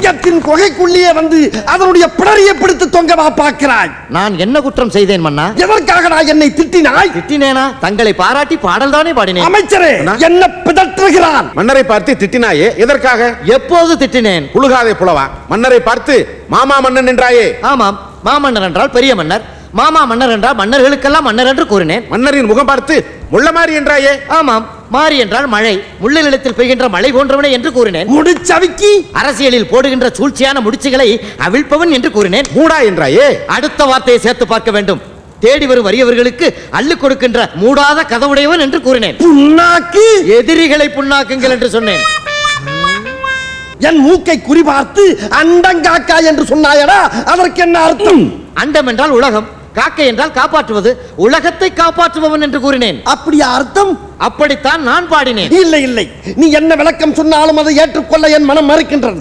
சிங்கத்தின் குகைக்குள்ளே வந்து அதனுடைய பிடரியை பிடித்து தொங்கவா பார்க்கிறாய்? நான் என்ன குற்றம் செய்தேன் மன்னா? எதற்காக நான் என்னை திட்டினாய்? திட்டினேனா? தங்களை பாராட்டி பாடல் தானே பாடினேன். அமைச்சரே, என்ன பிதற்றுகிறான்? மன்னரை பார்த்து திட்டினாயே, எதற்காக? எப்போது திட்டினேன்? புழுகாதே புலவா. மன்னரை பார்த்து மாமா மன்னன் என்றாயே. ஆமாம், மாமன்னர் என்றால் பெரிய மன்னர், மாமா மன்னர் என்றால் மன்னர்களுக்கெல்லாம் மன்னர் என்று கூறினேன். மன்னரின் முகம் பார்த்து முள்ளமாரி என்றாயே. ஆமாம், மாறி என்றால் மழை, முள்ள நிலத்தில் பெய்கின்ற மழை போன்றவனே என்று கூறினேன். முடிச்சவிக்கி அரசியலில் போடுகின்ற சூழ்ச்சியான முடிச்சுகளை அவிழ்ப்பவன் என்று கூறினேன். மூடா என்றாயே. அடுத்த வார்த்தையை சேர்த்து பார்க்க வேண்டும். தேடி வரும் வறியவர்களுக்கு அள்ளு கொடுக்கின்ற மூடாத கதவுடையவன் என்று கூறினேன். புண்ணாக்கு எதிரிகளை புண்ணாக்குங்கள் என்று சொன்னேன். என் மூக்கை குறிபார்த்து அண்டங்காக்கா என்று சொன்னாயடா, அதற்கு என்ன அர்த்தம்? அண்டம் என்றால் உலகம், காக்கை என்றால் காப்பாற்றுவது, உலகத்தை காப்பாற்றுபவன் என்று கூறினேன். அப்படியா அர்த்தம்? அப்படித்தான் நான் பாடினேன். இல்லை இல்லை, நீ என்ன விளக்கம் சொன்னாலும் அதை ஏற்றுக்கொள்ள என் மனம் மறுக்கின்றது.